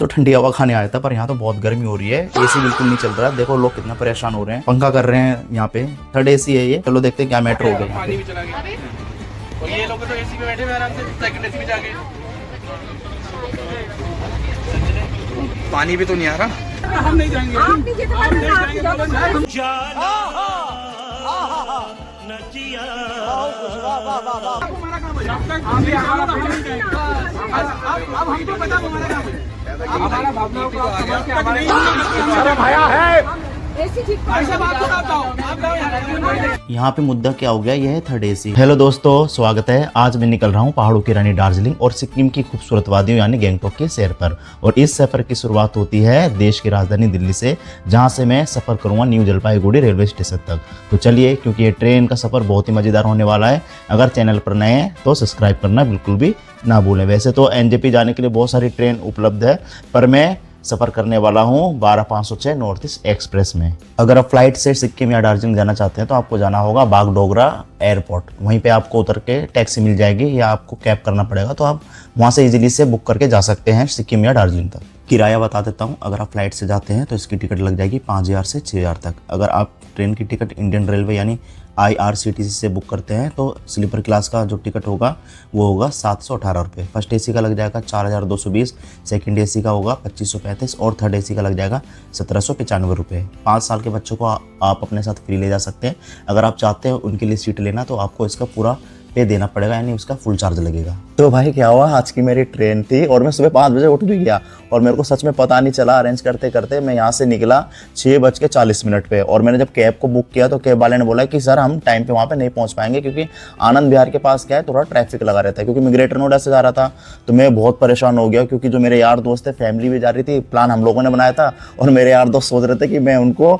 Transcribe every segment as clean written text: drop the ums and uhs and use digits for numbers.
तो ठंडी हवा खाने आया था, पर यहाँ तो बहुत गर्मी हो रही है। एसी बिल्कुल नहीं चल रहा। देखो लोग कितना परेशान हो रहे हैं, पंखा कर रहे हैं यहाँ पे। थर्ड एसी है ये। चलो देखते हैं क्या मैटर हो गया। पानी भी चला गया और ये लोग तो एसी में बैठे हुए आराम से, सेकंड एसी में जाके। पानी भी तो नहीं आ रहा। हम नहीं जाएंगे, आप नहीं यहाँ पे मुद्दा क्या हो गया, यह है थर्ड एसी। हेलो दोस्तों, स्वागत है। आज मैं निकल रहा हूँ पहाड़ों की रानी दार्जिलिंग और सिक्किम की खूबसूरत वादियों यानी गैंगटॉक के सैर पर। और इस सफर की शुरुआत होती है देश की राजधानी दिल्ली से, जहाँ से मैं सफर करूँगा न्यू जलपाईगुड़ी रेलवे स्टेशन तक। तो चलिए, क्योंकि ये ट्रेन का सफर बहुत ही मजेदार होने वाला है। अगर चैनल पर नए हैं तो सब्सक्राइब करना बिल्कुल भी ना भूलें। वैसे तो एनजेपी जाने के लिए बहुत सारी ट्रेन उपलब्ध है, पर मैं सफ़र करने वाला हूँ 12506 नॉर्थ ईस्ट एक्सप्रेस में। अगर आप फ्लाइट से सिक्किम या दार्जिलिंग जाना चाहते हैं तो आपको जाना होगा बागडोगरा एयरपोर्ट। वहीं पे आपको उतर के टैक्सी मिल जाएगी या आपको कैब करना पड़ेगा, तो आप वहाँ से इजीली से बुक करके जा सकते हैं सिक्किम या दार्जिलिंग तक। किराया बता देता हूँ। अगर आप फ्लाइट से जाते हैं तो इसकी टिकट लग जाएगी 5000 से 6000 तक। अगर आप ट्रेन की टिकट इंडियन रेलवे यानी IRCTC से बुक करते हैं तो स्लीपर क्लास का जो टिकट होगा वो होगा 718 रुपये। फर्स्ट एसी का लग जाएगा 4220, सेकंड एसी का होगा 2535 और थर्ड एसी का लग जाएगा 1795 रुपये। 5 साल के बच्चों को आप अपने साथ फ्री ले जा सकते हैं। अगर आप चाहते हैं उनके लिए सीट लेना तो आपको इसका पूरा पे देना पड़ेगा, यानी उसका फुल चार्ज लगेगा। तो भाई क्या हुआ, आज की मेरी ट्रेन थी और मैं सुबह 5 बजे उठ भी गया और मेरे को सच में पता नहीं चला। अरेंज करते करते मैं यहाँ से निकला 6:40 पे। और मैंने जब कैब को बुक किया तो कैब वाले ने बोला कि सर हम टाइम पे वहाँ पे नहीं पहुँच पाएंगे, क्योंकि आनंद विहार के पास क्या है थोड़ा ट्रैफिक लगा रहता है। क्योंकि मैं ग्रेटर नोएडा से जा रहा था तो मैं बहुत परेशान हो गया, क्योंकि जो मेरे यार दोस्त थे, फैमिली भी जा रही थी, प्लान हम लोगों ने बनाया था और मेरे यार दोस्त सोच रहे थे कि मैं उनको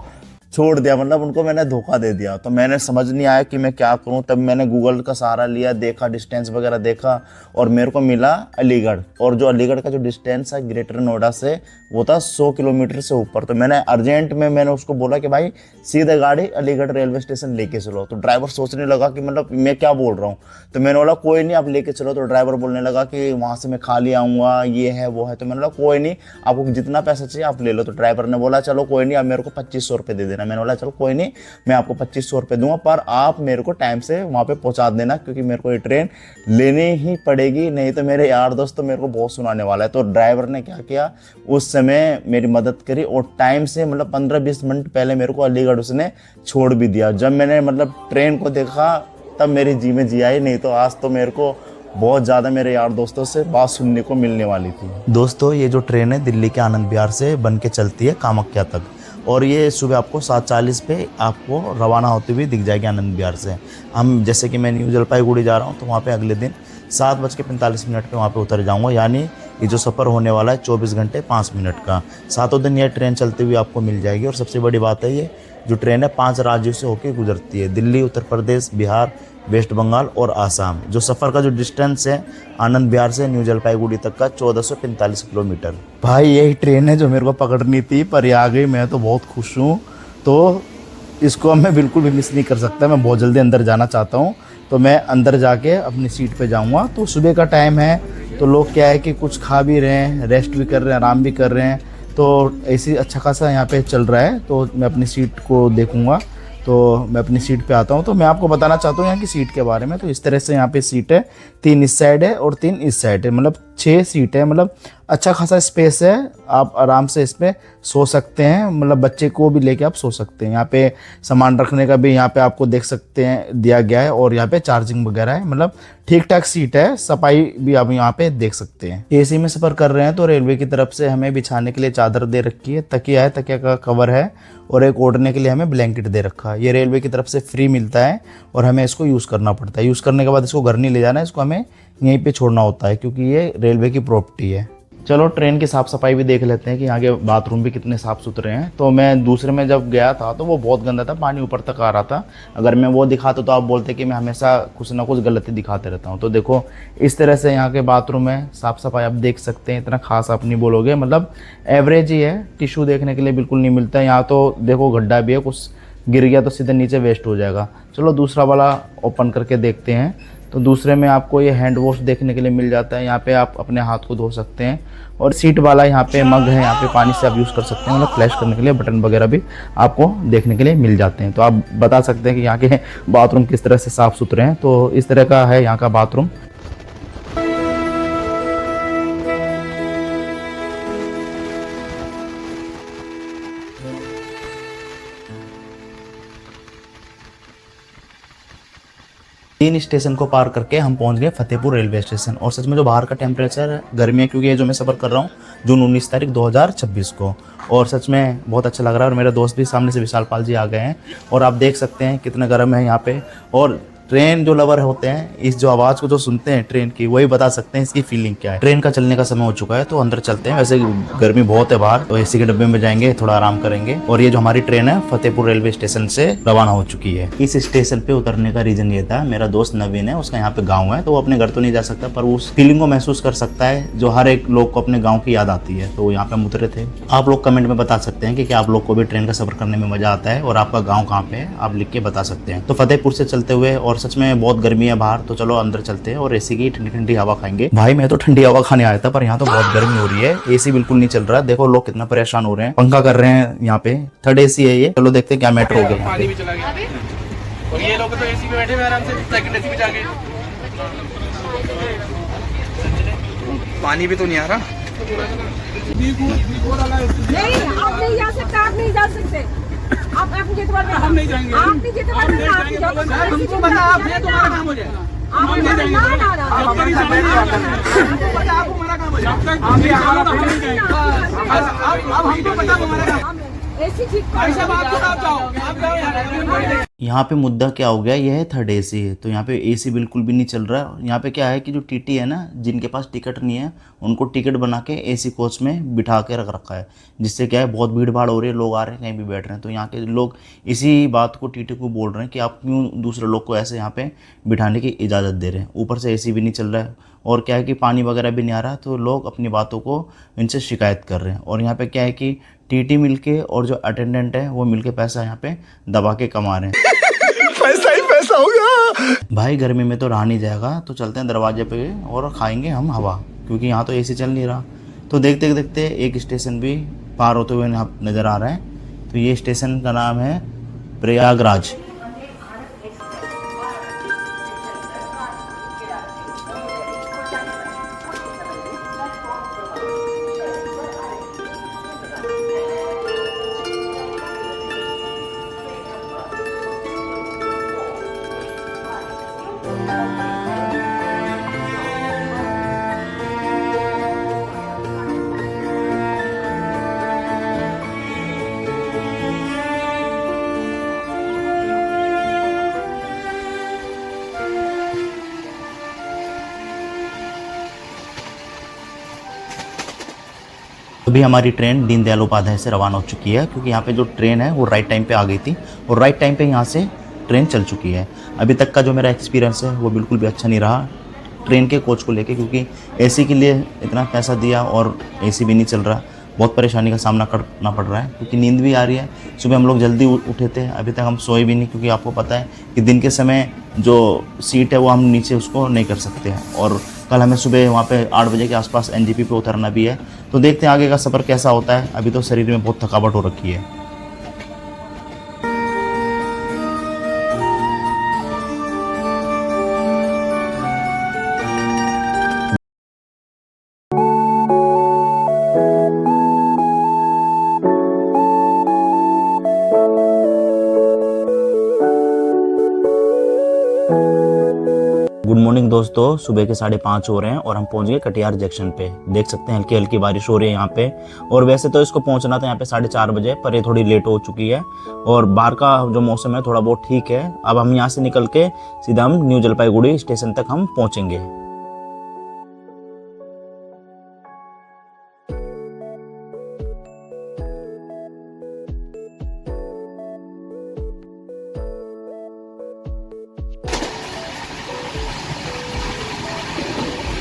छोड़ दिया, मतलब उनको मैंने धोखा दे दिया। तो मैंने समझ नहीं आया कि मैं क्या करूं। तब मैंने गूगल का सहारा लिया, देखा डिस्टेंस वगैरह देखा और मेरे को मिला अलीगढ़। और जो अलीगढ़ का जो डिस्टेंस है ग्रेटर नोएडा से वो था 100 किलोमीटर से ऊपर। तो मैंने अर्जेंट में मैंने उसको बोला कि भाई सीधे गाड़ी अलीगढ़ रेलवे स्टेशन लेके चलो। तो ड्राइवर सोचने लगा कि मतलब मैं क्या बोल रहा हूँ। तो मैंने बोला कोई नहीं आप लेके चलो। तो ड्राइवर बोलने लगा कि वहाँ से मैं खाली आऊँगा, ये है वो है। तो मैंने बोला कोई नहीं, आपको जितना पैसा चाहिए आप ले लो। तो ड्राइवर ने बोला चलो कोई नहीं, आप मेरे को 2500 रुपये दे देना। मैंने बोला चलो कोई नहीं, मैं आपको 2500 रुपये दूंगा, पर आप मेरे को टाइम से वहाँ पे पहुँचा देना, क्योंकि मेरे को ये ट्रेन लेनी ही पड़ेगी, नहीं तो मेरे यार दोस्त तो मेरे को बहुत सुनाने वाला है। तो ड्राइवर ने क्या किया, उस समय मेरी मदद करी और टाइम से मतलब 15-20 मिनट पहले मेरे को अलीगढ़ उसने छोड़ भी दिया। जब मैंने मतलब ट्रेन को देखा तब मेरी जी में जी आई, नहीं तो आज तो मेरे को बहुत ज़्यादा मेरे यार दोस्तों से बात सुनने को मिलने वाली थी। दोस्तों ये जो ट्रेन है दिल्ली के आनंद विहार से बन के चलती है कामाख्या तक, और ये सुबह आपको 7:40 पे आपको रवाना होते हुए दिख जाएगी आनंद विहार से। हम जैसे कि मैं न्यू जलपाईगुड़ी जा रहा हूँ तो वहाँ पे अगले दिन 7:45 पे वहाँ पे उतर जाऊँगा। यानी ये जो सफ़र होने वाला है 24 घंटे 5 मिनट का। 7 दिन ये ट्रेन चलती हुई आपको मिल जाएगी। और सबसे बड़ी बात है ये जो ट्रेन है 5 राज्यों से होकर गुजरती है, दिल्ली, उत्तर प्रदेश, बिहार, वेस्ट बंगाल और आसाम। जो सफ़र का जो डिस्टेंस है आनंद विहार से न्यू जलपाईगुड़ी तक का 1445 किलोमीटर। भाई यही ट्रेन है जो मेरे को पकड़नी थी, पर ये आ गई। मैं तो बहुत खुश हूँ, तो इसको मैं बिल्कुल भी मिस नहीं कर सकता। मैं बहुत जल्दी अंदर जाना चाहता हूँ, तो मैं अंदर जाके अपनी सीट पे जाऊँगा। तो सुबह का टाइम है तो लोग क्या है कि कुछ खा भी रहे हैं, रेस्ट भी कर रहे हैं, आराम भी कर रहे हैं। तो ऐसी अच्छा खासा यहाँ पे चल रहा है। तो मैं अपनी सीट को देखूँगा, तो मैं अपनी सीट पे आता हूँ। तो मैं आपको बताना चाहता हूँ यहाँ की सीट के बारे में। तो इस तरह से यहाँ पे सीट है, 3 इस साइड है और 3 इस साइड है, मतलब 6 सीट है। मतलब अच्छा खासा स्पेस है, आप आराम से इसमें सो सकते हैं। मतलब बच्चे को भी लेके आप सो सकते हैं। यहाँ पे सामान रखने का भी यहाँ पे आपको देख सकते हैं दिया गया है, और यहाँ पे चार्जिंग वगैरह है। मतलब ठीक ठाक सीट है, सफाई भी आप यहाँ पे देख सकते हैं। एसी में सफ़र कर रहे हैं तो रेलवे की तरफ से हमें बिछाने के लिए चादर दे रखी है, तकिया है, तकिया का कवर है, और एक ओढ़ने के लिए हमें ब्लैंकेट दे रखा है। ये रेलवे की तरफ से फ्री मिलता है और हमें इसको यूज़ करना पड़ता है। यूज़ करने के बाद इसको घर नहीं ले जाना है, इसको हमें यहीं पे छोड़ना होता है, क्योंकि ये रेलवे की प्रॉपर्टी है। चलो ट्रेन की साफ़ सफाई भी देख लेते हैं कि यहाँ के बाथरूम भी कितने साफ़ सुथरे हैं। तो मैं दूसरे में जब गया था तो वो बहुत गंदा था, पानी ऊपर तक आ रहा था। अगर मैं वो दिखाता तो आप बोलते कि मैं हमेशा कुछ ना कुछ गलती दिखाते रहता हूँ। तो देखो इस तरह से यहाँ के बाथरूम है, साफ़ सफाई आप देख सकते हैं। इतना खास आप नहीं बोलोगे, मतलब एवरेज ही है। टिशू देखने के लिए बिल्कुल नहीं मिलता है यहाँ। तो देखो गड्ढा भी है, कुछ गिर गया तो सीधे नीचे वेस्ट हो जाएगा। चलो दूसरा वाला ओपन करके देखते हैं। तो दूसरे में आपको ये हैंड वॉश देखने के लिए मिल जाता है। यहाँ पे आप अपने हाथ को धो सकते हैं और सीट वाला यहाँ पे मग है, यहाँ पे पानी से आप यूज़ कर सकते हैं, मतलब फ्लैश करने के लिए बटन वगैरह भी आपको देखने के लिए मिल जाते हैं। तो आप बता सकते हैं कि यहाँ के बाथरूम किस तरह से साफ़ सुथरे हैं। तो इस तरह का है यहाँ का बाथरूम। तीन स्टेशन को पार करके हम पहुंच गए फतेहपुर रेलवे स्टेशन। और सच में जो बाहर का टेम्परेचर है, गर्मी है, क्योंकि ये जो मैं सफ़र कर रहा हूँ जून 19 तारीख 2026 को, और सच में बहुत अच्छा लग रहा है। और मेरे दोस्त भी सामने से विशाल पाल जी आ गए हैं और आप देख सकते हैं कितना गर्म है यहाँ पे। और ट्रेन जो लवर होते हैं, इस जो आवाज़ को जो सुनते हैं ट्रेन की, वही बता सकते हैं इसकी फीलिंग क्या है। ट्रेन का चलने का समय हो चुका है तो अंदर चलते हैं। वैसे गर्मी बहुत है बाहर, तो एसी के डब्बे में जाएंगे, थोड़ा आराम करेंगे। और ये जो हमारी ट्रेन है फतेहपुर रेलवे स्टेशन से रवाना हो चुकी है। इस स्टेशन पे उतरने का रीजन ये था, मेरा दोस्त नवीन है, उसका यहाँ पे गाँव है, तो वो अपने घर तो नहीं जा सकता, पर उस फीलिंग को महसूस कर सकता है जो हर एक लोग को अपने गाँव की याद आती है। तो यहाँ पे हम उतरे थे। आप लोग कमेंट में बता सकते हैं कि क्या आप लोग को भी ट्रेन का सफर करने में मजा आता है और आपका गाँव कहाँ पे है, आप लिख के बता सकते हैं। तो फतेहपुर से चलते हुए, और सच में बहुत गर्मी है बाहर, तो चलो अंदर चलते हैं और एसी की ठंडी ठंडी हवा खाएंगे। भाई मैं तो ठंडी हवा खाने आया था, पर यहाँ तो बहुत गर्मी हो रही है, एसी बिल्कुल नहीं चल रहा। देखो लोग कितना परेशान हो रहे हैं, पंखा कर रहे हैं यहाँ पे। थर्ड एसी है ये। चलो देखते हैं क्या मैटर हो गया। पानी भी चला गया और ये लोग तो एसी में बैठे हुए आराम से, सेकंड एसी में जाके। पानी भी तो नहीं आ रहा। नहीं, आप नहीं जा सकते, आप नहीं जा सकते। आप मुझे हम नहीं जाएंगे। आप नहीं जाते, आप नहीं जाएंगे। हमको पता है, आप ये तुम्हारा काम हो जाएगा। आप नहीं जाएंगे। ना ना ना, आपको पता है, आप हमारा काम हो जाएगा। आप भी हमारा काम नहीं जाएंगे। अब हमको पता है हमारा काम। ऐसी चीज ऐसा बात तो आप जाओ यार। यहाँ पे मुद्दा क्या हो गया, ये है थर्ड एसी है, तो यहाँ पे एसी बिल्कुल भी नहीं चल रहा है। यहाँ पे क्या है कि जो टीटी है ना, जिनके पास टिकट नहीं है, उनको टिकट बना के एसी कोच में बिठा के रख रखा है, जिससे क्या है बहुत भीड़ भाड़ हो रही है, लोग आ रहे हैं, कहीं भी बैठ रहे हैं। तो यहाँ के लोग इसी बात को टीटी को बोल रहे हैं कि आप क्यों दूसरे लोग को ऐसे यहाँ पे बिठाने की इजाज़त दे रहे हैं। ऊपर से एसी भी नहीं चल रहा है और क्या है कि पानी वगैरह भी नहीं आ रहा, तो लोग अपनी बातों को इनसे शिकायत कर रहे हैं। और यहाँ पे क्या है कि टीटी मिलके और जो अटेंडेंट है वो मिलके पैसा यहाँ पे दबा के कमा रहे हैं। पैसा ही पैसा होगा भाई गर्मी में तो रहा नहीं जाएगा, तो चलते हैं दरवाजे पे और खाएंगे हम हवा, क्योंकि यहाँ तो एसी चल नहीं रहा। तो देखते देखते एक स्टेशन भी पार होते हुए यहाँ नज़र आ रहा है। तो ये स्टेशन का नाम है प्रयागराज। अभी हमारी ट्रेन दीनदयाल उपाध्याय से रवाना हो चुकी है, क्योंकि यहाँ पे जो ट्रेन है वो राइट टाइम पे आ गई थी और राइट टाइम पे यहाँ से ट्रेन चल चुकी है। अभी तक का जो मेरा एक्सपीरियंस है वो बिल्कुल भी अच्छा नहीं रहा ट्रेन के कोच को लेके, क्योंकि एसी के लिए इतना पैसा दिया और एसी भी नहीं चल रहा। बहुत परेशानी का सामना करना पड़ रहा है, क्योंकि नींद भी आ रही है। सुबह हम लोग जल्दी उठे थे, अभी तक हम सोए भी नहीं, क्योंकि आपको पता है कि दिन के समय जो सीट है वो हम नीचे उसको नहीं कर सकते हैं। और कल हमें सुबह वहाँ पे 8 बजे के आसपास एनजेपी पे उतरना भी है। तो देखते हैं आगे का सफ़र कैसा होता है। अभी तो शरीर में बहुत थकावट हो रखी है। गुड मॉर्निंग दोस्तों, सुबह के 5:30 हो रहे हैं और हम पहुंच गए कटिहार जंक्शन पे। देख सकते हैं हल्की हल्की बारिश हो रही है यहाँ पे। और वैसे तो इसको पहुंचना था यहाँ पे 4:30 बजे, पर ये थोड़ी लेट हो चुकी है और बाहर का जो मौसम है थोड़ा बहुत ठीक है। अब हम यहाँ से निकल के सीधा हम न्यू जलपाईगुड़ी स्टेशन तक हम पहुँचेंगे।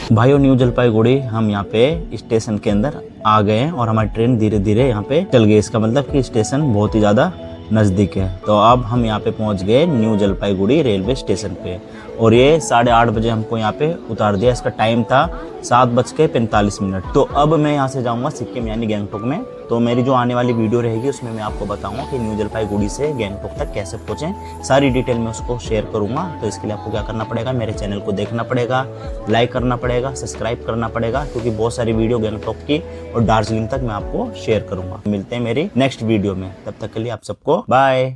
भाइयों, न्यू जलपाईगुड़ी हम यहाँ पे स्टेशन के अंदर आ गए हैं और हमारी ट्रेन धीरे धीरे यहाँ पे चल गई। इसका मतलब कि स्टेशन बहुत ही ज़्यादा नज़दीक है। तो अब हम यहाँ पे पहुँच गए न्यू जलपाईगुड़ी रेलवे स्टेशन पे। और ये 8:30 बजे हमको यहाँ पे उतार दिया। इसका टाइम था 7:45। तो अब मैं यहाँ से जाऊँगा सिक्किम यानी गैंगटॉक में। तो मेरी जो आने वाली वीडियो रहेगी उसमें मैं आपको बताऊंगा कि न्यू जलपाईगुड़ी से गैंगटॉक तक कैसे पहुँचें। सारी डिटेल में उसको शेयर करूंगा। तो इसके लिए आपको क्या करना पड़ेगा, मेरे चैनल को देखना पड़ेगा, लाइक करना पड़ेगा, सब्सक्राइब करना पड़ेगा, क्योंकि बहुत सारी वीडियो गैंगटॉक की और दार्जिलिंग तक मैं आपको शेयर करूंगा। मिलते हैं मेरी नेक्स्ट वीडियो में, तब तक के लिए आप सबको बाय।